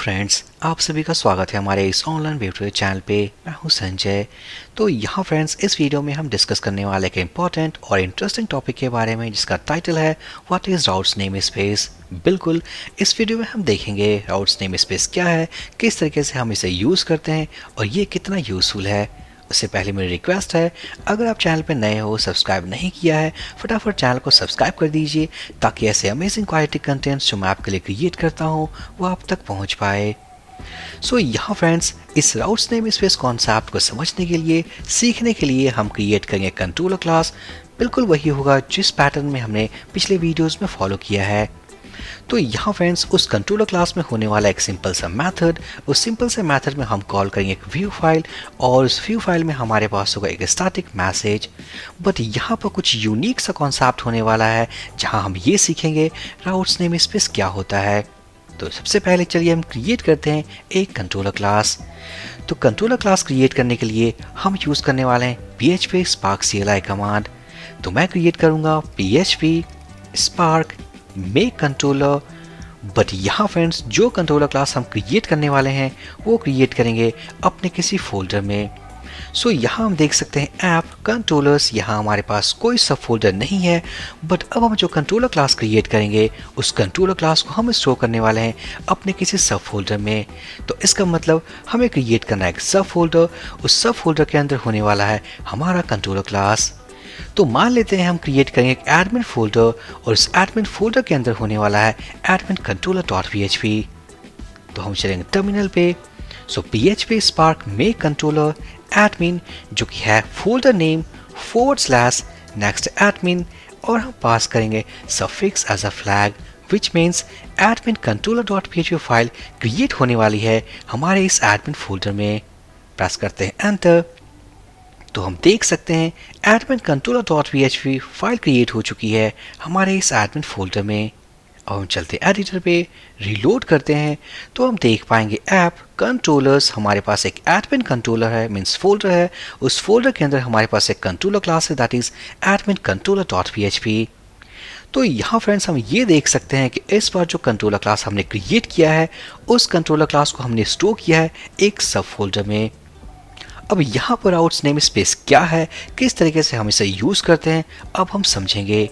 Friends, आप सभी का स्वागत है हमारे इस ऑनलाइन ट्यूटोरियल चैनल पे। मैं हूं संजय। तो यहाँ फ्रेंड्स, इस वीडियो में हम डिस्कस करने वाले एक इम्पॉर्टेंट और इंटरेस्टिंग टॉपिक के बारे में जिसका टाइटल है what is routes name space. बिल्कुल, इस वीडियो में हम देखेंगे राउट्स नेम स्पेस क्या है, किस तरीके से हम इसे यूज़ करते हैं और ये कितना यूज़फुल है। उससे पहले मेरी रिक्वेस्ट है, अगर आप चैनल पर नए हो, सब्सक्राइब नहीं किया है, फटाफट चैनल को सब्सक्राइब कर दीजिए ताकि ऐसे अमेजिंग क्वालिटी कंटेंट्स जो मैं आपके लिए क्रिएट करता हूँ वो आप तक पहुँच पाए। यहाँ फ्रेंड्स, इस राउट्स नेम स्पेस कॉन्सेप्ट को समझने के लिए, सीखने के लिए हम क्रिएट करेंगे कंट्रोलर क्लास। बिल्कुल वही होगा जिस पैटर्न में हमने पिछले वीडियोस में फॉलो किया है। तो यहाँ फ्रेंड्स, उस कंट्रोलर क्लास में होने वाला एक सिंपल सा मेथड, उस सिंपल से मेथड में हम कॉल करेंगे एक व्यू फाइल और उस व्यू फाइल में हमारे पास होगा एक स्टैटिक मैसेज। बट यहाँ पर कुछ यूनिक सा कॉन्सेप्ट होने वाला है जहाँ हम ये सीखेंगे राउट्स नेम स्पेस क्या होता है। तो सबसे पहले चलिए हम क्रिएट करते हैं एक कंट्रोलर क्लास। तो कंट्रोलर क्लास क्रिएट करने के लिए हम यूज़ करने वाले हैं PHP Spark CLI कमांड। तो मैं क्रिएट करूँगा PHP Spark make controller. But यहाँ फ्रेंड्स, जो कंट्रोलर क्लास हम क्रिएट करने वाले हैं वो क्रिएट करेंगे अपने किसी फोल्डर में। यहाँ हम देख सकते हैं ऐप कंट्रोलर्स, यहाँ हमारे पास कोई सब फोल्डर नहीं है। बट अब हम जो कंट्रोलर क्लास क्रिएट करेंगे उस कंट्रोलर क्लास को हम स्टोर करने वाले हैं अपने किसी सब फोल्डर में। तो इसका मतलब हमें क्रिएट करना है एक सब फोल्डर, उस सब फोल्डर के अंदर होने वाला है हमारा कंट्रोलर क्लास। तो मान लेते हैं हम क्रिएट करेंगे एक एडमिन फोल्डर और उस एडमिन फोल्डर के अंदर होने वाला है एडमिन कंट्रोलर डॉट PHP। तो हम चलेंगे टर्मिनल पे। PHP Spark make controller admin, जो कि है फोल्डर नेम / नेक्स्ट एडमिन, और हम पास करेंगे suffix as a flag, which means admin controller dot PHP file create होने वाली है हमारे इस एडमिन फोल्डर में। प्रेस करते हैं एंटर। तो हम देख सकते हैं admin controller dot PHP file create हो चुकी है हमारे इस एडमिन फोल्डर में। और हम चलते हैं एडिटर पे, रीलोड करते हैं तो हम देख पाएंगे ऐप कंट्रोलर्स, हमारे पास एक एडमिन कंट्रोलर है, मीन्स फोल्डर है। उस फोल्डर के अंदर हमारे पास एक कंट्रोलर क्लास है, that is admin controller dot PHP। तो यहाँ फ्रेंड्स, हम ये देख सकते हैं कि इस बार जो कंट्रोलर क्लास हमने क्रिएट किया है उस कंट्रोलर क्लास को हमने स्टोर किया है एक सब फोल्डर में। अब यहाँ पर राउट्स नेम स्पेस क्या है, किस तरीके से हम इसे यूज़ करते हैं, अब हम समझेंगे।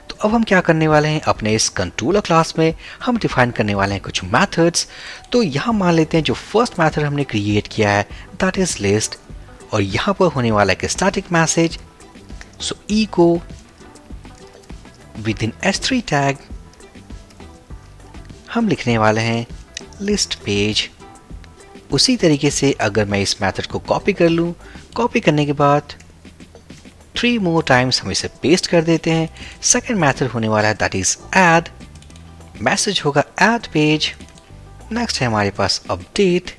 तो अब हम क्या करने वाले हैं, अपने इस कंट्रोलर क्लास में हम डिफाइन करने वाले हैं कुछ मेथड्स। तो यहाँ मान लेते हैं जो फर्स्ट मेथड हमने क्रिएट किया है दैट इज लिस्ट, और यहाँ पर होने वाला है static message. Echo within S3 tag हम लिखने वाले हैं लिस्ट पेज। उसी तरीके से अगर मैं इस मेथड को कॉपी कर लूँ, कॉपी करने के बाद 3 मोर टाइम्स हम इसे पेस्ट कर देते हैं। सेकेंड मेथड होने वाला है दैट इज ऐड, मैसेज होगा ऐड पेज। नेक्स्ट है हमारे पास update,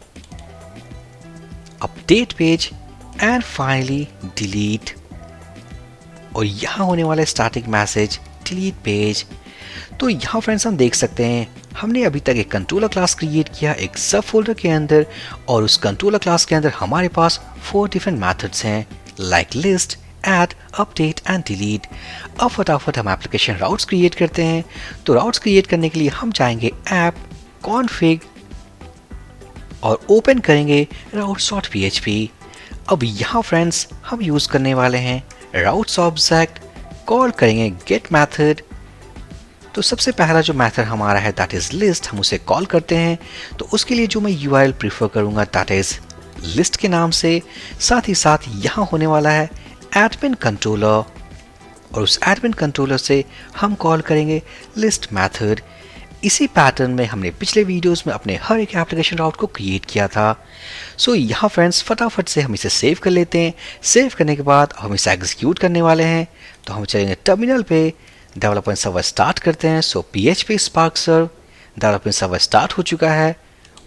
update page, and finally delete. और यहाँ होने वाला है स्टैटिक मैसेज डिलीट पेज। तो यहाँ फ्रेंड्स, हम देख सकते हैं हमने अभी तक एक कंट्रोलर क्लास क्रिएट किया एक सब फोल्डर के अंदर, और उस कंट्रोलर क्लास के अंदर हमारे पास 4 डिफरेंट मेथड्स हैं like list, add, update and delete. अब फटाफट हम एप्लीकेशन राउट्स क्रिएट करते हैं। तो राउट्स क्रिएट करने के लिए हम जाएंगे ऐप कॉन्फ़िग और ओपन करेंगे राउट्स डॉट PHP। अब यहाँ फ्रेंड्स, हम यूज़ करने वाले हैं राउट्स ऑब्जेक्ट, कॉल करेंगे गेट मैथड। तो सबसे पहला जो मेथड हमारा है दैट इज लिस्ट, हम उसे कॉल करते हैं। तो उसके लिए जो मैं URL प्रीफर करूंगा दैट इज लिस्ट के नाम से। साथ ही साथ यहाँ होने वाला है एडमिन कंट्रोलर, और उस एडमिन कंट्रोलर से हम कॉल करेंगे लिस्ट मेथड। इसी पैटर्न में हमने पिछले वीडियोस में अपने हर एक एप्लीकेशन राउट को क्रिएट किया था। यहाँ फ्रेंड्स, फटाफट से हम इसे सेव कर लेते हैं। सेव करने के बाद हम इसे एग्जीक्यूट करने वाले हैं। तो हम चलेंगे टर्मिनल पे, डेवलपमेंट सर्वर स्टार्ट करते हैं। PHP Spark सर्व डेवलपमेंट सर्वर स्टार्ट हो चुका है।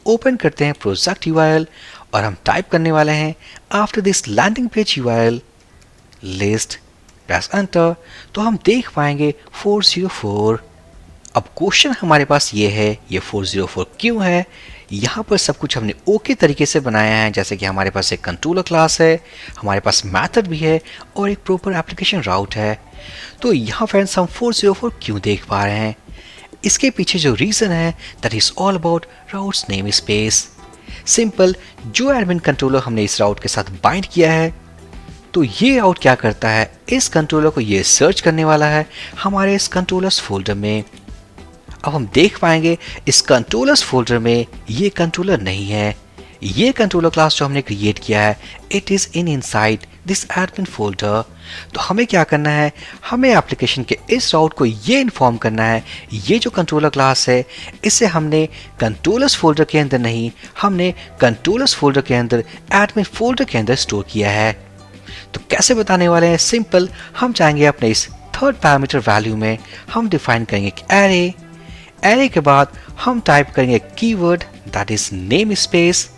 ओपन करते हैं प्रोजेक्ट URL और हम टाइप करने वाले हैं after this landing page URL list, press enter. तो हम देख पाएंगे 404। अब क्वेश्चन हमारे पास ये है, ये 404 क्यों है। यहाँ पर सब कुछ हमने ओके तरीके से बनाया है, जैसे कि हमारे पास एक कंट्रोलर क्लास है, हमारे पास मेथड भी है और एक प्रॉपर एप्लीकेशन राउट है। तो यहाँ फ्रेंड्स, हम 404 क्यों देख पा रहे हैं। इसके पीछे जो रीजन है that is all about routes name space. Simple, जो एडमिन कंट्रोलर हमने इस राउट के साथ बाइंड किया है, तो ये राउट क्या करता है, इस कंट्रोलर को ये सर्च करने वाला है हमारे इस कंट्रोलर्स फोल्डर में। अब हम देख पाएंगे इस कंट्रोलर्स फोल्डर में ये कंट्रोलर नहीं है। ये कंट्रोलर क्लास जो हमने क्रिएट किया है, it is inside this admin folder. तो हमें क्या करना है, हमें एप्लीकेशन के इस राउट को ये इन्फॉर्म करना है, ये जो कंट्रोलर क्लास है इसे हमने कंट्रोलर्स फोल्डर के अंदर नहीं, हमने कंट्रोलर्स फोल्डर के अंदर एडमिन फोल्डर के अंदर स्टोर किया है। तो कैसे बताने वाले हैं, सिंपल, हम चाहेंगे अपने इस थर्ड पैरामीटर वैल्यू में हम डिफाइन करेंगे एरे। एरे के बाद हम टाइप करेंगे keyword that is name space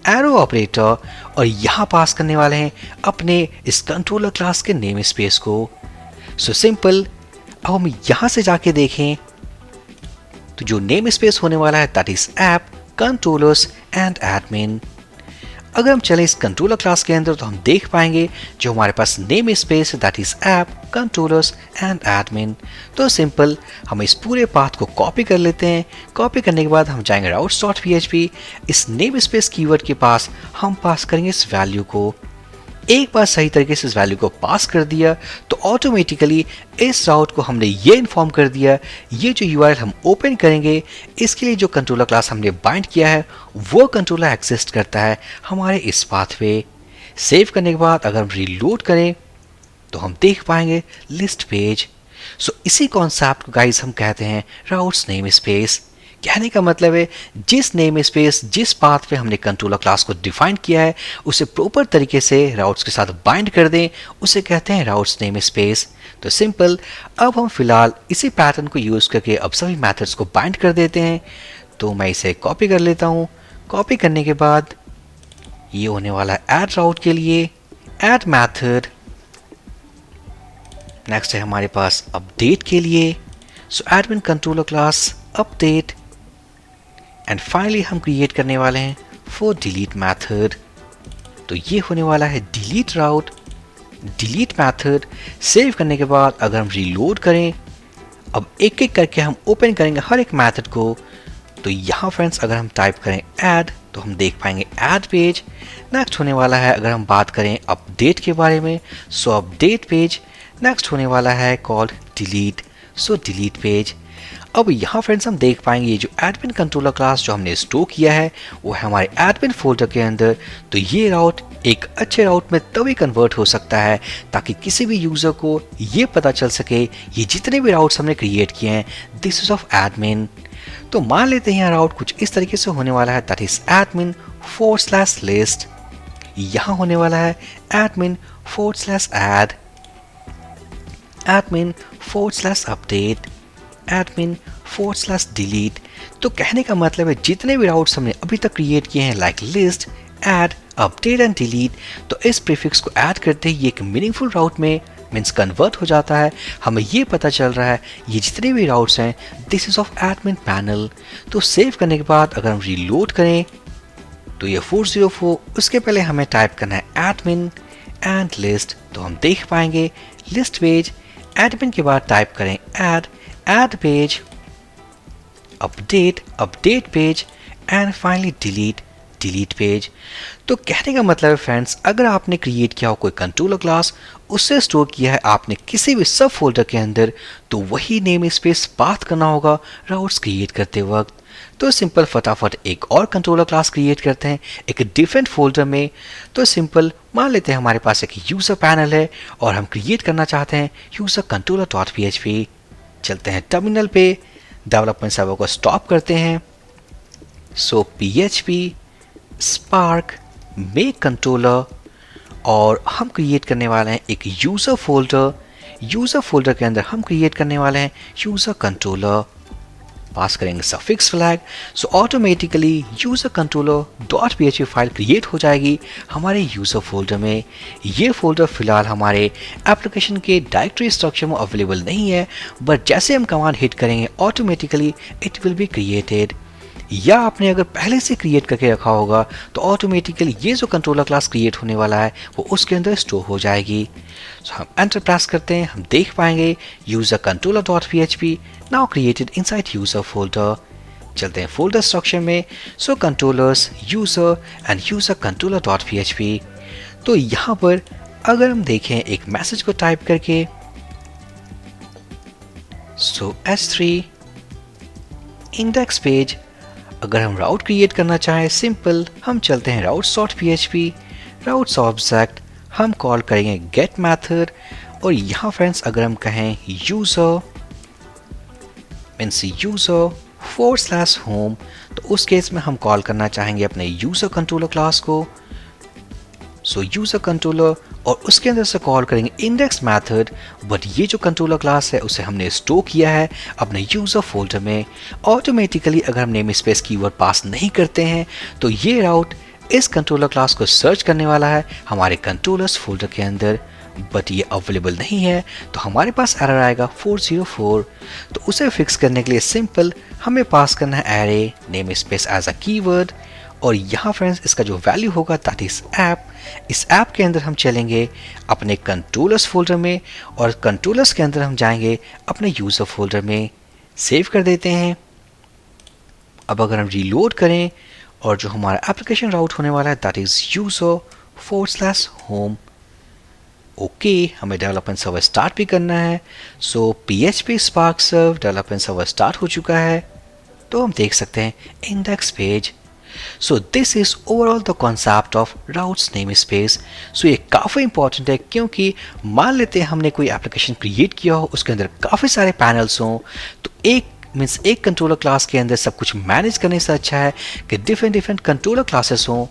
arrow operator, और यहाँ पास करने वाले हैं अपने इस कंट्रोलर क्लास के नेम स्पेस को। सो सिंपल, अब हम यहाँ से जाके देखें तो जो नेम स्पेस होने वाला है that is app controllers and admin. अगर हम चलें इस कंट्रोलर क्लास के अंदर तो हम देख पाएंगे जो हमारे पास namespace that is app controllers and admin. तो सिंपल, हम इस पूरे पाथ को कॉपी कर लेते हैं। कॉपी करने के बाद हम जाएंगे routes.php, इस नेम स्पेस कीवर्ड के पास हम पास करेंगे इस वैल्यू को। एक बार सही तरीके से इस वैल्यू को पास कर दिया तो ऑटोमेटिकली इस राउट को हमने ये इन्फॉर्म कर दिया, ये जो यूआरएल हम ओपन करेंगे इसके लिए जो कंट्रोलर क्लास हमने बाइंड किया है वो कंट्रोलर एग्जिस्ट करता है हमारे इस पाथ पे। सेव करने के बाद अगर हम रीलोड करें तो हम देख पाएंगे लिस्ट पेज। सो इसी कॉन्सेप्ट को गाइस हम कहते हैं राउट्स नेम स्पेस। कहने का मतलब है जिस नेम स्पेस, जिस पाथ पे हमने कंट्रोलर क्लास को डिफाइन किया है उसे प्रॉपर तरीके से राउट्स के साथ बाइंड कर दें, उसे कहते हैं राउट्स नेम स्पेस। तो सिंपल, अब हम फिलहाल इसी पैटर्न को यूज करके अब सभी मेथड्स को बाइंड कर देते हैं। तो मैं इसे कॉपी कर लेता हूँ। कॉपी करने के बाद ये होने वाला है ऐड राउट के लिए ऐड मैथड। नेक्स्ट है हमारे पास अपडेट के लिए, so admin controller class update, and finally हम क्रिएट करने वाले हैं फॉर डिलीट मैथड। तो ये होने वाला है डिलीट राउट डिलीट मैथड। सेव करने के बाद अगर हम रीलोड करें, अब एक एक करके हम ओपन करेंगे हर एक मैथड को। तो यहाँ फ्रेंड्स अगर हम टाइप करें ऐड तो हम देख पाएंगे ऐड पेज। नेक्स्ट होने वाला है अगर हम बात करें अपडेट के बारे में, सो अपडेट पेज। नेक्स्ट होने वाला है कॉल्ड डिलीट, सो डिलीट पेज। अब यहाँ फ्रेंड्स हम देख पाएंगे ये जो एडमिन कंट्रोलर क्लास जो हमने स्टोर किया है वो है हमारे एडमिन फोल्डर के अंदर। तो ये राउट एक अच्छे राउट में तभी कन्वर्ट हो सकता है ताकि किसी भी यूजर को ये पता चल सके ये जितने भी राउट्स हमने क्रिएट किए हैं दिस इज ऑफ एडमिन। तो मान लेते हैं राउट कुछ इस तरीके से होने वाला है दैट इज admin/list। यहाँ होने वाला है admin/add, admin/update, admin/delete। तो कहने का मतलब है जितने भी राउट्स हमने अभी तक क्रिएट किए हैं like list, add, update and delete, तो इस प्रीफिक्स को ऐड करते ही ये एक मीनिंगफुल राउट में मीन्स कन्वर्ट हो जाता है। हमें ये पता चल रहा है ये जितने भी राउट्स हैं this is of admin panel. तो सेव करने के बाद अगर हम रीलोड करें तो ये 404, उसके पहले हमें टाइप करना है एडमिन एंड लिस्ट। तो हम देख पाएंगे लिस्ट पेज। एडमिन के बाद टाइप करें add page, update page and finally delete page. तो कहने का मतलब है फ्रेंड्स अगर आपने क्रिएट किया हो कोई कंट्रोलर क्लास, उससे स्टोर किया है आपने किसी भी सब फोल्डर के अंदर, तो वही नेम स्पेस पाथ करना होगा राउट्स क्रिएट करते वक्त। तो सिंपल फटाफट एक और कंट्रोलर क्लास क्रिएट करते हैं एक डिफरेंट फोल्डर में। तो सिंपल मान लेते हैं हमारे पास एक यूजर पैनल है और हम क्रिएट करना चाहते हैं यूजर controller.php। चलते हैं टर्मिनल पे, डेवलपमेंट सर्वर को स्टॉप करते हैं। सो php स्पार्क मेक कंट्रोलर, और हम क्रिएट करने वाले हैं एक यूजर फोल्डर। यूजर फोल्डर के अंदर हम क्रिएट करने वाले हैं यूजर कंट्रोलर, पास करेंगे suffix flag. So automatically user controller.php file create हो जाएगी हमारे यूजर फोल्डर में। ये फोल्डर फिलहाल हमारे एप्लीकेशन के डायरेक्टरी स्ट्रक्चर में अवेलेबल नहीं है, बट जैसे हम कमांड हिट करेंगे automatically it will be created. या आपने अगर पहले से क्रिएट करके रखा होगा तो ऑटोमेटिकली ये जो कंट्रोलर क्लास क्रिएट होने वाला है वो उसके अंदर स्टोर हो जाएगी। सो हम एंटर प्रेस करते हैं, हम देख पाएंगे user controller dot php now created inside user folder. चलते हैं फोल्डर स्ट्रक्चर में। So controllers, user and user controller dot php। तो यहाँ पर अगर हम देखें एक मैसेज को टाइप करके, सो S3 इंडेक्स पेज, अगर हम राउट क्रिएट करना चाहें सिंपल, हम चलते हैं routes dot php, routes object, हम कॉल करेंगे गेट मेथड और यहाँ फ्रेंड्स अगर हम कहें यूजर मीन्स यूजर /home तो उस केस में हम कॉल करना चाहेंगे अपने यूजर कंट्रोलर क्लास को। सो यूजर कंट्रोलर और उसके अंदर से कॉल करेंगे इंडेक्स मेथड, बट ये जो कंट्रोलर क्लास है उसे हमने स्टोर किया है अपने यूजर फोल्डर में। ऑटोमेटिकली अगर हम नेम स्पेस कीवर्ड पास नहीं करते हैं तो ये राउट इस कंट्रोलर क्लास को सर्च करने वाला है हमारे कंट्रोलर्स फोल्डर के अंदर, बट ये अवेलेबल नहीं है तो हमारे पास एरर आएगा 404। तो उसे फिक्स करने के लिए सिंपल हमें पास करना है array namespace as a keyword और यहाँ फ्रेंड्स इसका जो वैल्यू होगा दैट इज ऐप। इस ऐप के अंदर हम चलेंगे अपने कंट्रोलर्स फोल्डर में और कंट्रोलर्स के अंदर हम जाएंगे अपने यूजर फोल्डर में, सेव कर देते हैं। अब अगर हम रीलोड करें और जो हमारा एप्लीकेशन राउट होने वाला है दैट इज user/home। ओके, हमें डेवलपमेंट सर्वर स्टार्ट भी करना है। So PHP spark serve development server start हो चुका है, तो हम देख सकते हैं index page. So this is overall the concept of routes namespace. सो ये काफ़ी इंपॉर्टेंट है क्योंकि मान लेते हैं हमने कोई एप्लीकेशन क्रिएट किया हो, उसके अंदर काफ़ी सारे पैनल्स हों, तो एक कंट्रोलर क्लास के अंदर सब कुछ मैनेज करने से अच्छा है कि डिफरेंट कंट्रोलर क्लासेस हों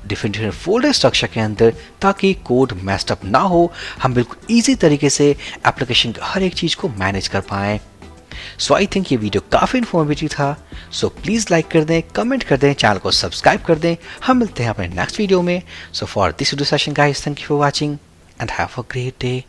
डिफरेंट फोल्डर स्ट्रक्चर के अंदर, ताकि कोड मैस्ड अप ना हो, हम बिल्कुल ईजी तरीके से एप्लीकेशन की हर एक चीज़ को मैनेज कर पाएँ। सो आई थिंक ये वीडियो काफ़ी इन्फॉर्मेटिव था। सो प्लीज़ लाइक कर दें, कमेंट कर दें, चैनल को सब्सक्राइब कर दें। हम मिलते हैं अपने नेक्स्ट वीडियो में। So for this video session guys, thank you for watching and have a great day.